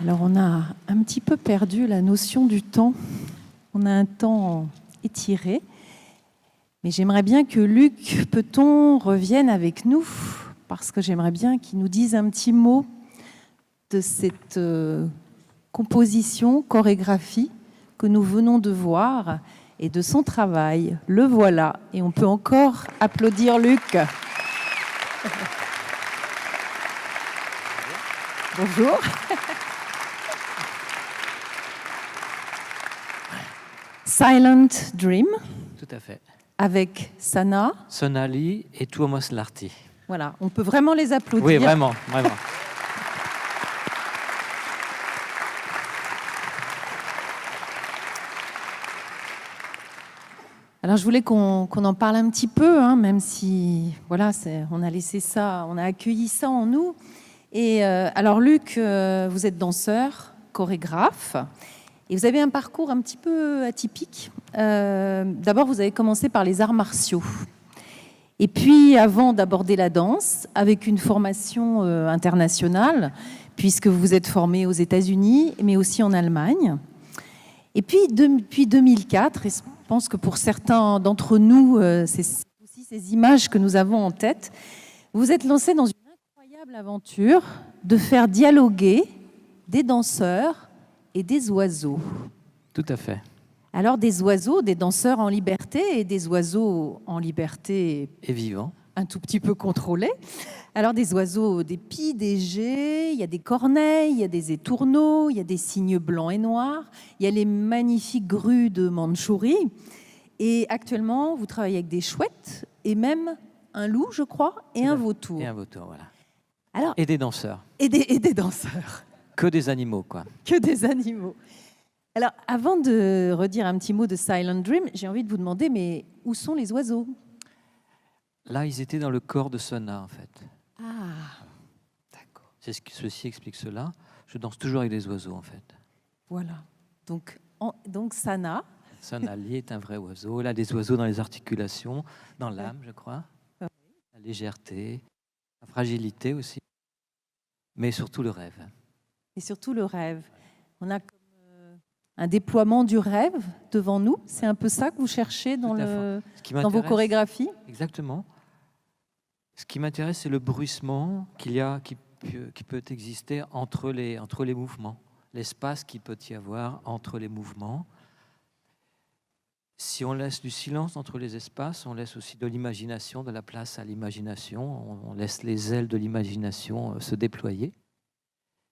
Alors, on a un petit peu perdu la notion du temps. On a un temps étiré. Mais j'aimerais bien que Luc Peton revienne avec nous, parce que j'aimerais bien qu'il nous dise un petit mot de cette composition, chorégraphie que nous venons de voir et de son travail. Le voilà. Et on peut encore applaudir Luc. Bonjour. Silent Dream. Tout à fait. Avec Sana. Sonali et Tuomas Lahti. Voilà, on peut vraiment les applaudir. Oui, vraiment, vraiment. Alors, je voulais qu'on en parle un petit peu, hein, même si, voilà, on a laissé ça, on a accueilli ça en nous. Et alors, Luc, vous êtes danseur, chorégraphe, et vous avez un parcours un petit peu atypique. D'abord, vous avez commencé par les arts martiaux. Et puis, avant d'aborder la danse, avec une formation internationale, puisque vous vous êtes formé aux États-Unis, mais aussi en Allemagne. Et puis, depuis 2004, et je pense que pour certains d'entre nous, c'est aussi ces images que nous avons en tête, vous vous êtes lancé dans une incroyable aventure de faire dialoguer des danseurs et des oiseaux. Tout à fait. Alors, des oiseaux, des danseurs en liberté et des oiseaux en liberté et vivants, un tout petit peu contrôlés. Alors, des oiseaux, des pies, des geais, il y a des corneilles, il y a des étourneaux, il y a des cygnes blancs et noirs, il y a les magnifiques grues de Mandchourie. Et actuellement, vous travaillez avec des chouettes et même un loup, je crois, et un vautour. Et un vautour, voilà. Alors, et des danseurs. Et des danseurs. Que des animaux, quoi. Que des animaux. Alors, avant de redire un petit mot de Silent Dream, j'ai envie de vous demander, mais où sont les oiseaux? Là, ils étaient dans le corps de Sona, en fait. Ah, d'accord. Ceci explique cela. Je danse toujours avec des oiseaux, en fait. Voilà. Donc Sana. Sonali est un vrai oiseau. Elle a des oiseaux dans les articulations, dans l'âme, je crois. Oui. La légèreté, la fragilité aussi, mais surtout le rêve. Et surtout le rêve. On a un déploiement du rêve devant nous. C'est un peu ça que vous cherchez dans vos chorégraphies? Exactement. Ce qui m'intéresse, c'est le bruissement qui peut exister entre les mouvements, l'espace qu'il peut y avoir entre les mouvements. Si on laisse du silence entre les espaces, on laisse aussi de l'imagination, de la place à l'imagination, on laisse les ailes de l'imagination se déployer.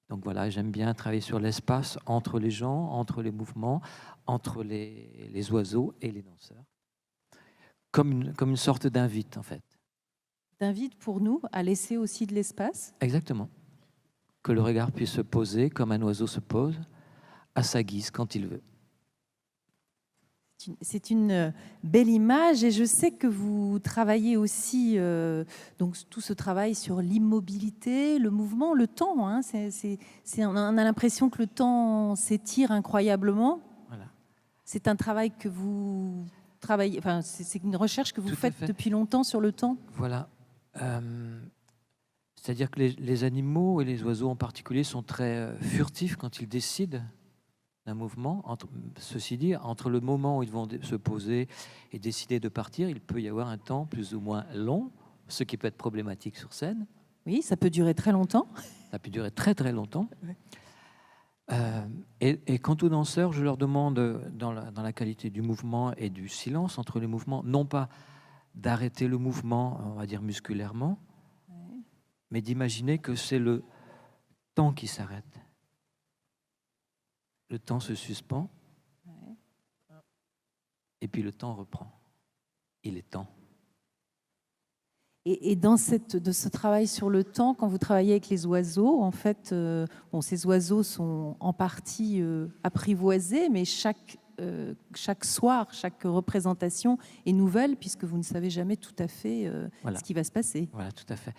Donc voilà, j'aime bien travailler sur l'espace entre les gens, entre les mouvements, entre les oiseaux et les danseurs, comme une sorte d'invite en fait. D'invite pour nous à laisser aussi de l'espace? Exactement. Que le regard puisse se poser comme un oiseau se pose, à sa guise, quand il veut. C'est une belle image et je sais que vous travaillez aussi donc tout ce travail sur l'immobilité, le mouvement, le temps. Hein, on a l'impression que le temps s'étire incroyablement. Voilà. C'est un travail que vous travaillez, enfin, c'est une recherche que vous faites depuis longtemps sur le temps. Voilà. C'est-à-dire que les animaux et les oiseaux en particulier sont très furtifs quand ils décident d'un mouvement. Ceci dit, entre le moment où ils vont se poser et décider de partir, il peut y avoir un temps plus ou moins long, ce qui peut être problématique sur scène. Oui, ça peut durer très longtemps. Ça peut durer très très longtemps. Ouais. Et quant aux danseurs, je leur demande, dans la qualité du mouvement et du silence entre les mouvements, non pas d'arrêter le mouvement, on va dire musculairement, mais d'imaginer que c'est le temps qui s'arrête. Le temps se suspend, et puis le temps reprend. Il est temps. Et dans ce travail sur le temps, quand vous travaillez avec les oiseaux, en fait, ces oiseaux sont en partie apprivoisés, mais chaque soir, chaque représentation est nouvelle, puisque vous ne savez jamais tout à fait Voilà. ce qui va se passer. Voilà, tout à fait.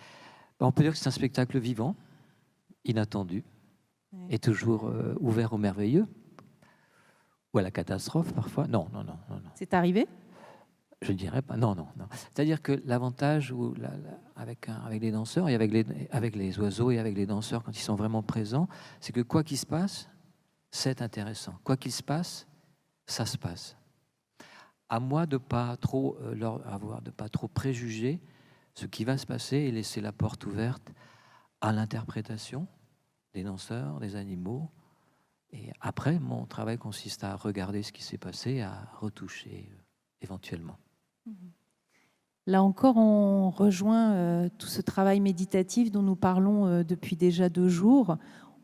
On peut dire que c'est un spectacle vivant, inattendu, et toujours ouvert au merveilleux, ou à la catastrophe parfois. Non. C'est arrivé? Je dirais pas. Non, non, non. C'est-à-dire que l'avantage avec les danseurs et avec les oiseaux et avec les danseurs, quand ils sont vraiment présents, c'est que quoi qu'il se passe, c'est intéressant. Quoi qu'il se passe, ça se passe. À moi de pas trop de pas trop préjuger ce qui va se passer et laisser la porte ouverte à l'interprétation des danseurs, des animaux. Et après, mon travail consiste à regarder ce qui s'est passé, à retoucher éventuellement. Là encore, on rejoint tout ce travail méditatif dont nous parlons depuis déjà 2 jours.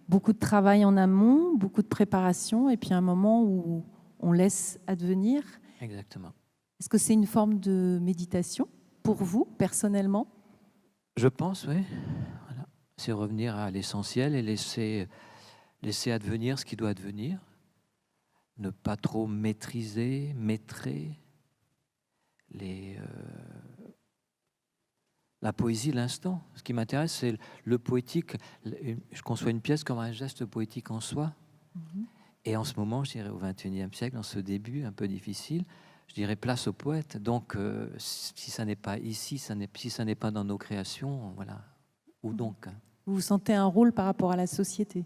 Beaucoup de travail en amont, beaucoup de préparation, et puis un moment où on laisse advenir. Exactement. Est-ce que c'est une forme de méditation pour vous, personnellement? Je pense, oui. Voilà. C'est revenir à l'essentiel et laisser advenir ce qui doit advenir. Ne pas trop maîtriser, maîtrer la poésie, l'instant. Ce qui m'intéresse, c'est le poétique. Je conçois une pièce comme un geste poétique en soi. Et en ce moment, je dirais au XXIe siècle, dans ce début un peu difficile, je dirais place au poète. Donc, si ça n'est pas ici, si ça n'est pas dans nos créations, voilà. Où donc? Vous vous sentez un rôle par rapport à la société?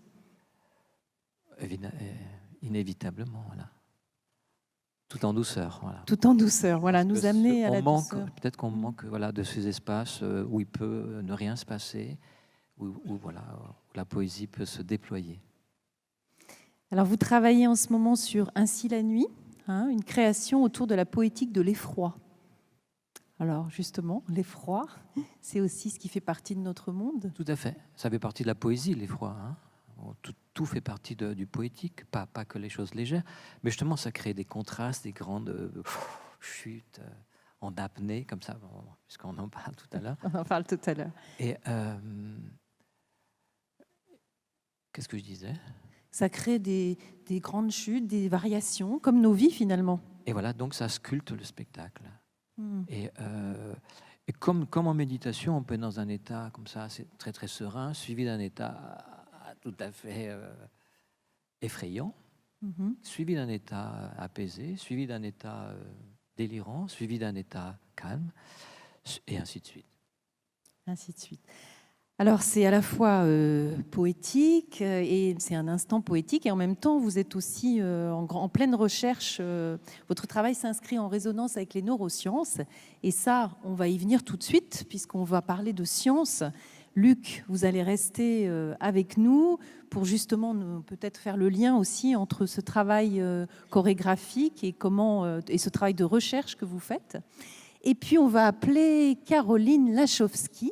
Inévitablement, voilà. Tout en douceur, voilà. Tout en douceur, voilà, Parce nous que amener à la douceur. Peut-être qu'on manque, voilà, de ces espaces où il peut ne rien se passer, où la poésie peut se déployer. Alors, vous travaillez en ce moment sur Ainsi la nuit, une création autour de la poétique de l'effroi. Alors, justement, l'effroi, c'est aussi ce qui fait partie de notre monde. Tout à fait. Ça fait partie de la poésie, l'effroi. Tout fait partie du poétique, pas que les choses légères. Mais justement, ça crée des contrastes, des grandes chutes en apnée, comme ça, puisqu'on en parle tout à l'heure. On en parle tout à l'heure. Et qu'est-ce que je disais? Ça crée des grandes chutes, des variations, comme nos vies finalement. Et voilà, donc ça sculpte le spectacle. Et comme en méditation, on peut être dans un état comme ça, c'est très très serein, suivi d'un état tout à fait effrayant, suivi d'un état apaisé, suivi d'un état délirant, suivi d'un état calme, et ainsi de suite. Ainsi de suite. Alors c'est à la fois poétique et c'est un instant poétique et en même temps vous êtes aussi en pleine recherche. Votre travail s'inscrit en résonance avec les neurosciences et ça on va y venir tout de suite puisqu'on va parler de science. Luc, vous allez rester avec nous pour justement peut-être faire le lien aussi entre ce travail chorégraphique et ce travail de recherche que vous faites. Et puis on va appeler Caroline Lachowski